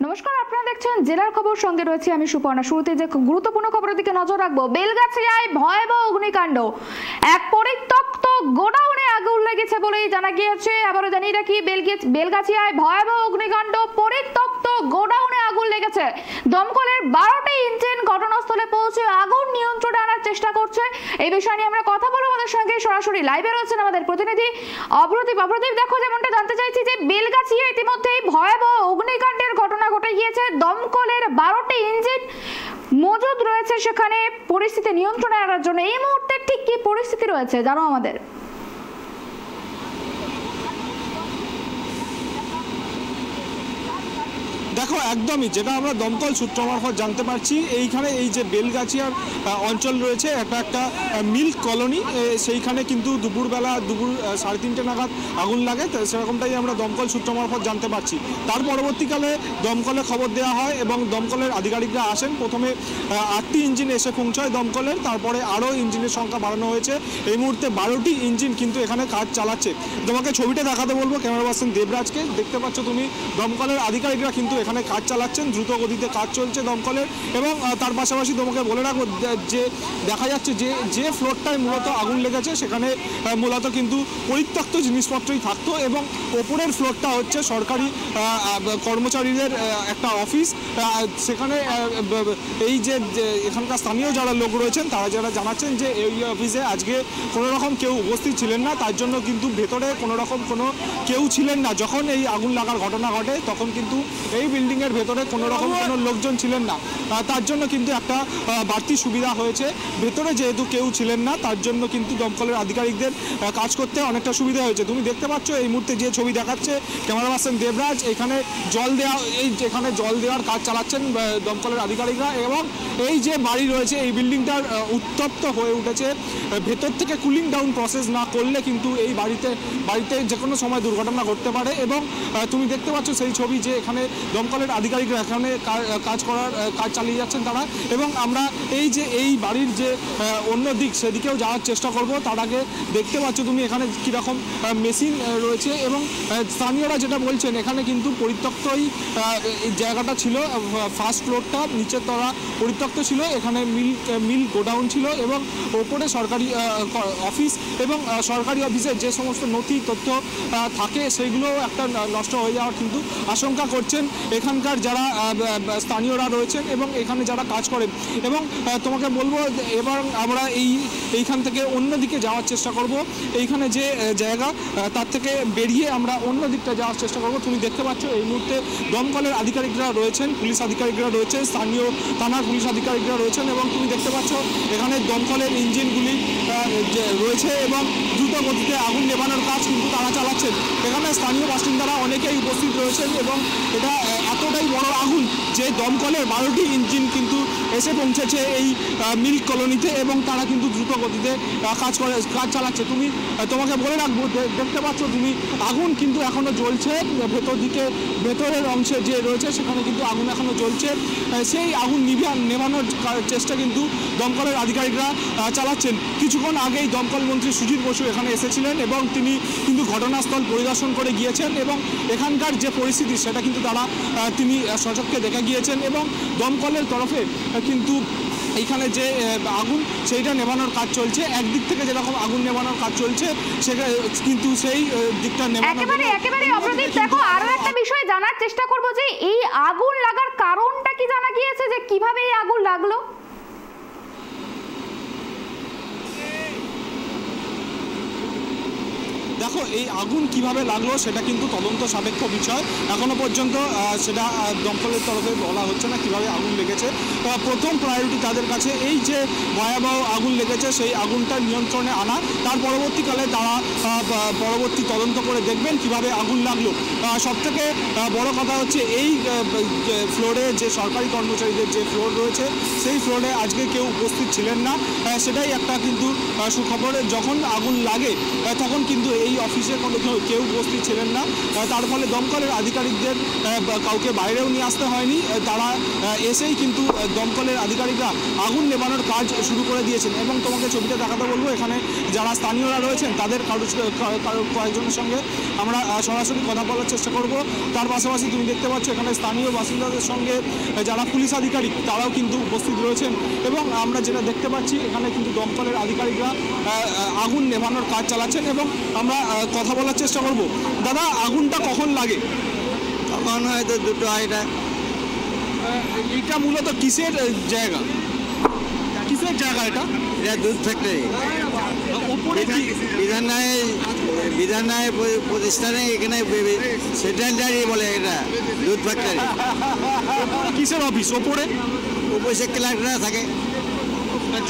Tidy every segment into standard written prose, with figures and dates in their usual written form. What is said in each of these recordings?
নমস্কার, আপনারা দেখছেন জেলার খবর, সঙ্গে রয়েছে আমি সুপর্ণা। শুরুতে যে গুরুত্বপূর্ণ খবরের দিকে নজর রাখবো। বেলগাছিয়ায় ভয়াবহ অগ্নিকাণ্ড, এক পরিত্যক্ত গোডাউনে আগুন লেগেছে বলেই জানা গিয়েছে। আবারও জানিয়ে রাখি, বেলগাছিয়ায় ভয়াবহ অগ্নিকাণ্ড, পরিত্যক্ত গোডাউনে আগুন লেগেছে। দমকলের 12টি ইঞ্জিন ঘটনাস্থলে পৌঁছে আগুন নিয়ন্ত্রণে আনার চেষ্টা করছে। এই বিষয় নিয়ে আমরা কথা বলবো। আমাদের সঙ্গে সরাসরি লাইভে রয়েছেন আমাদের প্রতিনিধি অভ্রদীপ। দেখো, যেমনটা জানতে চাইছি যে বেলগাছিয়া ইতিমধ্যেই ভয়াবহ অগ্নিকাণ্ডের ঘটনা ঘটে গিয়েছে। দমকলের 12টি ইঞ্জিন মজুদ রয়েছে সেখানে পরিস্থিতি নিয়ন্ত্রণে আনার জন্য। এই মুহূর্তে ঠিক কি পরিস্থিতি রয়েছে জানো আমাদের? দেখো, একদমই যেটা আমরা দমকল সূত্র মারফত জানতে পারছি, এইখানে এই যে বেলগাছিয়ার অঞ্চল রয়েছে, একটা মিল্ক কলোনি, সেইখানে কিন্তু দুপুর 3:30 নাগাদ আগুন লাগে। সেরকমটাই আমরা দমকল সূত্র মারফত জানতে পারছি। তার পরবর্তীকালে দমকলে খবর দেওয়া হয় এবং দমকলের আধিকারিকরা আসেন। প্রথমে 8টি ইঞ্জিন এসে পৌঁছায় দমকলের, তারপরে আরও ইঞ্জিনের সংখ্যা বাড়ানো হয়েছে। এই মুহূর্তে 12টি ইঞ্জিন কিন্তু এখানে কাজ চালাচ্ছে। তোমাকে ছবিটা দেখাতে বলবো ক্যামেরা পার্সন দেবরাজকে। দেখতে পাচ্ছ তুমি, দমকলের আধিকারিকরা কিন্তু এখানে কাজ চালাচ্ছেন, দ্রুত গতিতে কাজ চলছে দমকলের। এবং তার পাশাপাশি তোমাকে বলে রাখবো যে দেখা যাচ্ছে যে ফ্লোরটায় মূলত আগুন লেগেছে সেখানে মূলত কিন্তু পরিত্যক্ত জিনিসপত্রই থাকতো, এবং ওপরের ফ্লোরটা হচ্ছে সরকারি কর্মচারীদের একটা অফিস। সেখানে এই যে এখানকার স্থানীয় যারা লোক রয়েছেন তারা যারা জানাচ্ছেন যে এই অফিসে আজকে কোনো রকম কেউ উপস্থিত ছিলেন না, তার জন্য কিন্তু ভেতরে কোনো রকম কোনো কেউ ছিলেন না। যখন এই আগুন লাগার ঘটনা ঘটে তখন কিন্তু এই বিল্ডিংয়ের ভেতরে কোনো রকম কোনো লোকজন ছিলেন না, তার জন্য কিন্তু একটা বাড়তি সুবিধা হয়েছে। ভেতরে যেহেতু কেউ ছিলেন না তার জন্য কিন্তু দমকলের আধিকারিকদের কাজ করতে অনেকটা সুবিধা হয়েছে। তুমি দেখতে পাচ্ছ এই মুহূর্তে যে ছবি দেখাচ্ছে ক্যামেরা পার্সন দেবরাজ, এখানে এখানে জল দেওয়ার কাজ চালাচ্ছেন দমকলের আধিকারিকরা। এবং এই যে বাড়ি রয়েছে এই বিল্ডিংটার উত্তপ্ত হয়ে উঠেছে। ভেতর থেকে কুলিং ডাউন প্রসেস না করলে কিন্তু এই বাড়িতে যে কোনো সময় দুর্ঘটনা ঘটতে পারে। এবং তুমি দেখতে পাচ্ছ সেই ছবি যে এখানে দমকলের আধিকারিকরা এখানে কাজ চালিয়ে যাচ্ছেন তারা। এবং আমরা এই বাড়ির যে অন্য দিক সেদিকেও যাওয়ার চেষ্টা করব। তার আগে দেখতে পাচ্ছ তুমি এখানে কীরকম মেশিন রয়েছে। এবং স্থানীয়রা যেটা বলছেন, এখানে কিন্তু পরিত্যক্তই জায়গাটা ছিল, ফার্স্ট ফ্লোরটা, নিচের তলা পরিত্যক্ত ছিল। এখানে মিল গোডাউন ছিল এবং ওপরে সরকারি অফিস, এবং সরকারি অফিসের যে সমস্ত নথি তথ্য থাকে সেইগুলো একটা নষ্ট হয়ে যাওয়ার কিন্তু আশঙ্কা করছেন এখানকার যারা স্থানীয়রা রয়েছেন এবং এখানে যারা কাজ করেন। এবং তোমাকে বলবো এবার আমরা এইখান থেকে অন্য দিকে যাওয়ার চেষ্টা করব। এইখানে যে জায়গা তার থেকে বেরিয়ে আমরা অন্য দিকটা যাওয়ার চেষ্টা করব। তুমি দেখতে পাচ্ছ এই মুহূর্তে দমকলের আধিকারিকরা রয়েছেন, পুলিশ আধিকারিকরা রয়েছে, স্থানীয় থানার পুলিশ আধিকারিকরা রয়েছেন। এবং তুমি দেখতে পাচ্ছ এখানে দমকলের ইঞ্জিনগুলি রয়েছে এবং দ্রুত গতিতে আগুন নেভানোর কাজ কিন্তু তারা চালাচ্ছেন। এখানে স্থানীয় বাসিন্দারা অনেকেই উপস্থিত রয়েছেন এবং এটা এতটাই বড় আগুন যে দমকলের 12টি ইঞ্জিন কিন্তু এসে পৌঁছেছে এই মিল্ক কলোনিতে এবং তারা কিন্তু দ্রুত গতিতে কাজ চালাচ্ছে। তোমাকে বলে রাখবো, দেখতে পাচ্ছ তুমি আগুন কিন্তু এখনও জ্বলছে। ভেতরের অংশে যে রয়েছে সেখানে কিন্তু আগুন এখনও জ্বলছে। সেই আগুন নেভানোর চেষ্টা কিন্তু দমকলের আধিকারিকরা চালাচ্ছেন। কিছুক্ষণ আগেই দমকল মন্ত্রী সুজিত বসু এখানে এসেছিলেন এবং তিনি কিন্তু ঘটনাস্থল পরিদর্শন করে গিয়েছেন এবং এখানকার যে পরিস্থিতি সেটা কিন্তু তিনি সচক্ষে দেখে গিয়েছেন। এবং দমকলের তরফে কিন্তু এইখানে যে আগুন সেইটা নেভানোর কাজ চলছে। একদিক থেকে যেরকম আগুন নেভানোর কাজ চলছে সেটা কিন্তু সেই দিকটা একেবারে অপ্রদীপ, দেখো আরো একটা বিষয় জানার চেষ্টা করব যে এই আগুন লাগার কারণটা কি জানা গিয়েছে, যে কিভাবে এই আগুন লাগলো? দেখো, এই আগুন কিভাবে লাগলো সেটা কিন্তু তদন্ত সাপেক্ষ বিষয়। এখনো পর্যন্ত সেটা দমকলের তরফে বলা হচ্ছে না কিভাবে আগুন লেগেছে। প্রথম প্রায়োরিটি তাদের কাছে এই যে ভয়াবহ আগুন লেগেছে সেই আগুনটা নিয়ন্ত্রণে আনা। তার পরবর্তীকালে তারা পরবর্তী তদন্ত করে দেখবেন কিভাবে আগুন লাগলো। সবথেকে বড় কথা হচ্ছে এই ফ্লোরে যে সরকারি কর্মচারীদের যে ফ্লোর রয়েছে সেই ফ্লোরে আজকে কেউ উপস্থিত ছিলেন না। সেটাই একটা কিন্তু সুখবর। যখন আগুন লাগে তখন কিন্তু এই এই অফিসে কোনো কেউ উপস্থিত ছিলেন না, তার ফলে দমকলের আধিকারিকদের কাউকে বাইরেও নিয়ে আসতে হয়নি। তারা এসেই কিন্তু দমকলের আধিকারিকরা আগুন নেভানোর কাজ শুরু করে দিয়েছেন। এবং তোমাকে ছবিটা দেখাতে বলবো, এখানে যারা স্থানীয়রা রয়েছেন তাদের কয়েকজনের সঙ্গে আমরা সরাসরি কথা বলার চেষ্টা করব। তার পাশাপাশি তুমি দেখতে পাচ্ছ এখানে স্থানীয় বাসিন্দাদের সঙ্গে যারা পুলিশ আধিকারিক তারাও কিন্তু উপস্থিত রয়েছেন। এবং আমরা যেটা দেখতে পাচ্ছি এখানে কিন্তু দমকলের আধিকারিকরা আগুন নেভানোর কাজ চালাচ্ছেন এবং আমরা কথা বলার চেষ্টা করব। দাদা, আগুনটা কখন লাগে? তখন হয়তো 2-2:30। এটা মূলত কিসের জায়গা? কিসের জায়গা এটা? এটা দুধ ফ্যাক্টরি। ওপরে বিধানায় প্রতিষ্ঠানে এখানে সেকেন্ডারি বলে এটা দুধ ফ্যাক্টরি। কিসের অফিস? ওপরে অফিসে ক্লার্করা থাকে।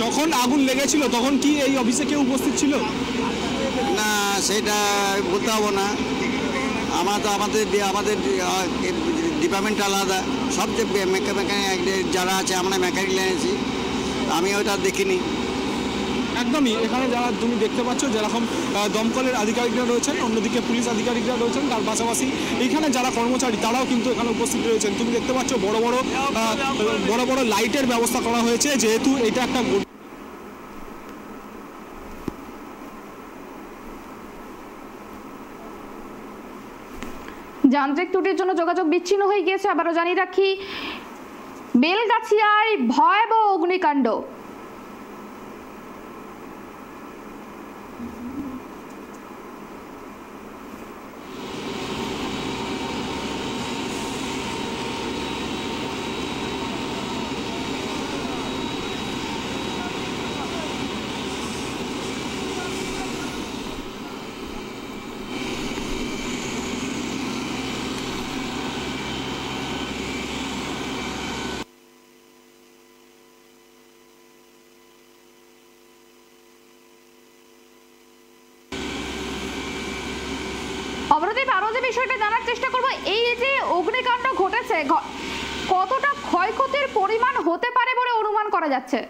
যখন আগুন লেগেছিল তখন কি এই অফিসে কেউ উপস্থিত ছিল? না, সেটা বলতে হবো না। আমাদের ডিপার্টমেন্ট আলাদা। সবচেয়ে মেকানিক যারা আছে আমরা মেকানিক এনেছি, আমি ওটা দেখিনি। একদমই, এখানে যারা তুমি দেখতে পাচ্ছ যেরকম দমকলের আধিকারিকরা রয়েছেন, অন্যদিকে পুলিশ আধিকারিকরা রয়েছেন, তার পাশাপাশি এখানে যারা কর্মচারী তারাও কিন্তু এখানে উপস্থিত রয়েছেন। তুমি দেখতে পাচ্ছ বড় বড় লাইটের ব্যবস্থা করা হয়েছে, যেহেতু এটা একটা যান্ত্রিক ত্রুটির জন্য যোগাযোগ বিচ্ছিন্ন হয়ে গিয়েছে। আবারও জানিয়ে রাখি, বেলগাছিয়ায় ভয়াবহ অগ্নিকাণ্ড। অবরদীপ, আরো যে বিষয়টা জানার চেষ্টা করবো, এই যে অগ্নিকাণ্ড ঘটেছে কতটা ক্ষয়ক্ষতির পরিমাণ হতে পারে বলে অনুমান করা যাচ্ছে?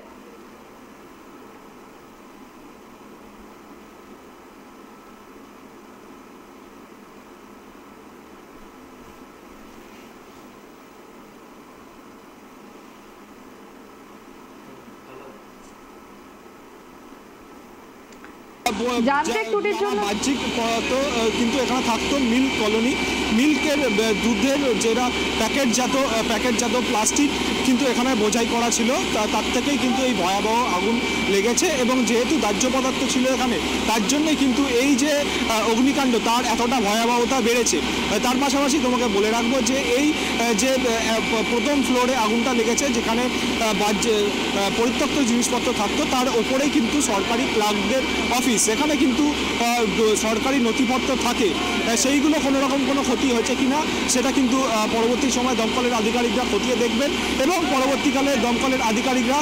যান্ত্রিক ত্রুটির জন্য বাহ্যিক পদার্থ কিন্তু এখানে থাকতো মিল্ক কলোনি। মিল্কের দুধের যেটা প্যাকেটজাত প্লাস্টিক কিন্তু এখানে বোঝাই করা ছিল, তার থেকেই কিন্তু এই ভয়াবহ আগুন লেগেছে। এবং যেহেতু দাহ্য পদার্থ ছিল এখানে, তার জন্যই কিন্তু এই যে অগ্নিকাণ্ড তার এতটা ভয়াবহতা বেড়েছে। তার পাশাপাশি তোমাকে বলে রাখবো যে এই যে প্রথম ফ্লোরে আগুনটা লেগেছে, যেখানে পরিত্যক্ত জিনিসপত্র থাকতো, তার ওপরেই কিন্তু সরকারি ক্লার্কদের অফিস। সেখানে কিন্তু সরকারি নথিপত্র থাকে, সেইগুলো কোনোরকম কোনো ক্ষতি হয়েছে কিনা সেটা কিন্তু পরবর্তী সময় দমকলের আধিকারিকরা খতিয়ে দেখবেন এবং পরবর্তীকালে দমকলের আধিকারিকরা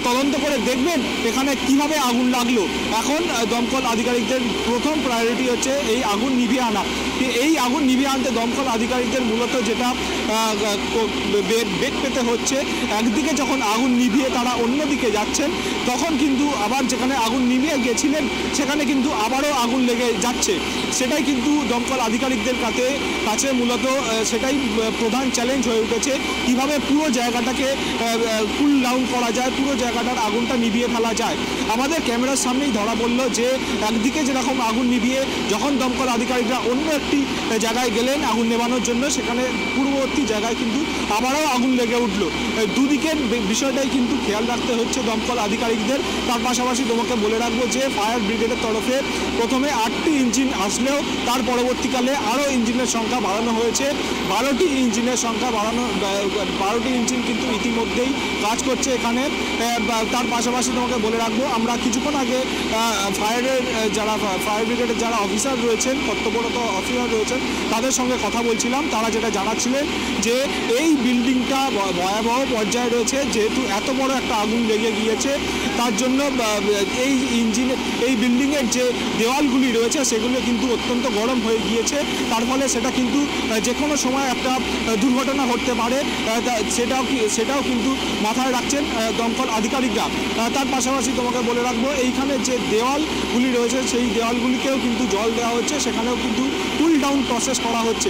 তদন্ত করে দেখবেন এখানে কিভাবে আগুন লাগলো। এখন দমকল আধিকারিকদের প্রথম প্রায়োরিটি হচ্ছে এই আগুন নিভিয়ে আনা। এই আগুন নিভিয়ে আনতে দমকল আধিকারিকদের মূলত যেটা বেগ পেতে হচ্ছে, একদিকে যখন আগুন নিভিয়ে তারা অন্যদিকে যাচ্ছেন, তখন কিন্তু আবার যেখানে আগুন নিভিয়ে গেছিলেন সেখানে কিন্তু আবারও আগুন লেগে যাচ্ছে। সেটাই কিন্তু দমকল আধিকারিকদের কাছে মূলত সেটাই প্রধান চ্যালেঞ্জ হয়ে উঠেছে, কিভাবে পুরো জায়গাটাকে কুল ডাউন করা যায়, পুরো জায়গাটার আগুনটা নিভিয়ে ফেলা যায়। আমাদের ক্যামেরার সামনেই ধরা পড়লো যে একদিকে যেরকম আগুন নিভিয়ে যখন দমকল আধিকারিকরা অন্য একটি জায়গায় গেলেন আগুন নেভানোর জন্য, সেখানে পূর্ববর্তী জায়গায় কিন্তু আবারও আগুন লেগে উঠলো। দুদিকের বিষয়টাই কিন্তু খেয়াল রাখতে হচ্ছে দমকল আধিকারিকদের। তার পাশাপাশি তোমাকে বলে রাখবো যে ফায়ার ব্রিগেডের তরফে প্রথমে 8টি ইঞ্জিন আসলেও তার পরবর্তীকালে আরও ইঞ্জিনের সংখ্যা বাড়ানো হয়েছে। 12টি ইঞ্জিনের সংখ্যা বাড়ানো, 12টি ইঞ্জিন কিন্তু ইতিমধ্যেই কাজ করছে এখানে। তার পাশাপাশি তোমাকে বলে রাখবো, আমরা কিছুক্ষণ আগে ফায়ার ব্রিগেডের যারা অফিসার রয়েছেন, কর্তব্যরত অফিসার রয়েছেন, তাদের সঙ্গে কথা বলছিলাম। তারা যেটা জানাচ্ছিলেন যে এই বিল্ডিংটা ভয়াবহ পর্যায়ে রয়েছে, যেহেতু এত বড় একটা আগুন লেগে গিয়েছে, তার জন্য এই বিল্ডিং বিল্ডিংয়ের যে দেওয়ালগুলি রয়েছে সেগুলো কিন্তু অত্যন্ত গরম হয়ে গিয়েছে, তার ফলে সেটা কিন্তু যে কোনো সময় একটা দুর্ঘটনা ঘটতে পারে, সেটাও কিন্তু মাথায় রাখছেন দমকল আধিকারিকরা। তার পাশাপাশি তোমাকে বলে রাখবো এইখানে যে দেওয়ালগুলি রয়েছে সেই দেওয়ালগুলিকেও কিন্তু জল দেওয়া হচ্ছে, সেখানেও কিন্তু কুল ডাউন প্রসেস করা হচ্ছে।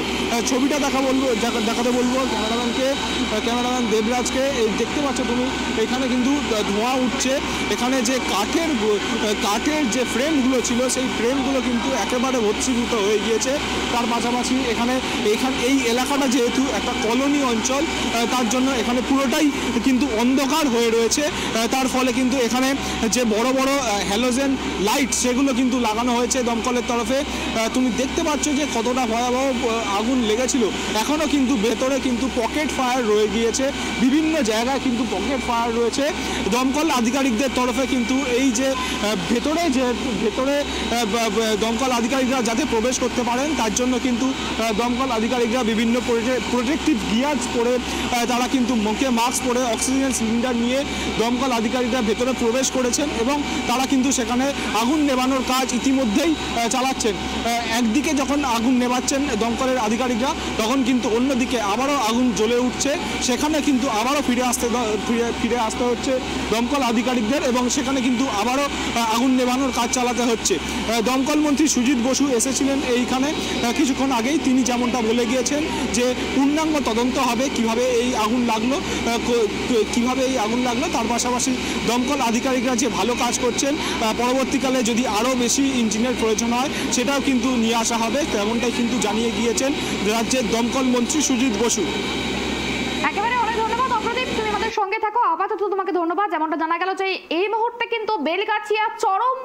ছবিটা দেখাতে বলবো ক্যামেরাম্যান দেবরাজকে। দেখতে পাচ্ছ তুমি এখানে কিন্তু ধোঁয়া উঠছে, এখানে যে কাঠের যে ফ্রেমগুলো ছিল সেই ফ্রেমগুলো কিন্তু একেবারে ভস্মীভূত হয়ে গিয়েছে। তার পাশাপাশি এই এলাকাটা যেহেতু একটা কলোনি অঞ্চল, তার জন্য এখানে পুরোটাই কিন্তু অন্ধকার হয়ে রয়েছে, তার ফলে কিন্তু এখানে যে বড় বড় হ্যালোজেন লাইট সেগুলো কিন্তু লাগানো হয়েছে দমকলের তরফে। তুমি দেখতে পাচ্ছ যে কতটা ভয়াবহ আগুন লেগেছিল। এখনও কিন্তু ভেতরে কিন্তু পকেট ফায়ার রয়ে গিয়েছে, বিভিন্ন জায়গায় কিন্তু পকেট ফায়ার রয়েছে। দমকল আধিকারিকদের তরফে কিন্তু এই যে ভেতরে দমকল আধিকারিকরা যাতে প্রবেশ করতে পারেন তার জন্য কিন্তু দমকল আধিকারিকরা বিভিন্ন প্রোটেক্টিভ গিয়ার্স পরে, তারা কিন্তু মুখে মাস্ক পরে অক্সিজেন সিলিন্ডার নিয়ে দমকল আধিকারিকরা ভেতরে প্রবেশ করেছেন এবং তারা কিন্তু সেখানে আগুন নেভানোর কাজ ইতিমধ্যেই চালাচ্ছেন। একদিকে যখন আগুন নেভাচ্ছেন দমকলের আধিকারিকরা, তখন কিন্তু অন্যদিকে আবারও আগুন জ্বলে উঠছে, সেখানে কিন্তু আবারও ফিরে আসতে হচ্ছে দমকল আধিকারিকদের এবং সেখানে কিন্তু আবারও আগুন নেভানোর কাজ চালাতে হচ্ছে। দমকল মন্ত্রী সুজিত বসু এসেছিলেন এইখানে কিছুক্ষণ আগেই, তিনি যেমনটা বলে গিয়েছেন যে পূর্ণাঙ্গ তদন্ত হবে কিভাবে এই আগুন লাগলো, তার পাশাপাশি দমকল আধিকারিকরা যে ভালো কাজ করছেন, পরবর্তীকালে যদি আরও বেশি ইঞ্জিনের প্রয়োজন হয় সেটাও কিন্তু নিয়ে আসা হবে, তেমনটাই কিন্তু জানিয়ে গিয়েছেন রাজ্যের দমকল মন্ত্রী সুজিত বসু। একেবারে অনেক ধন্যবাদ অপ্রদীপ, তুমি আমাদের সঙ্গে থাকো। আপাতত তোমাকে ধন্যবাদ। যেমনটা জানা গেল যে এই মুহূর্তে কিন্তু বেলগাছিয়া চরম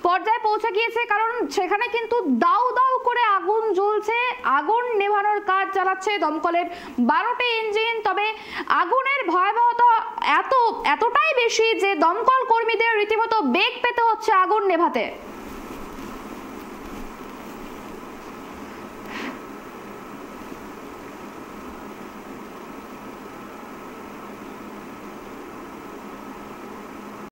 পর্যায়ে পৌঁছে গিয়েছে, কারণ সেখানে কিন্তু দাউ দাউ করে আগুন জ্বলছে, আগুন নেভানোর কাজ চালাচ্ছে দমকলের 12টি ইঞ্জিন। তবে আগুনের ভয়াবহতা এতটাই বেশি যে দমকল কর্মীদের রীতিমতো বেগ পেতে হচ্ছে আগুন নেভাতে।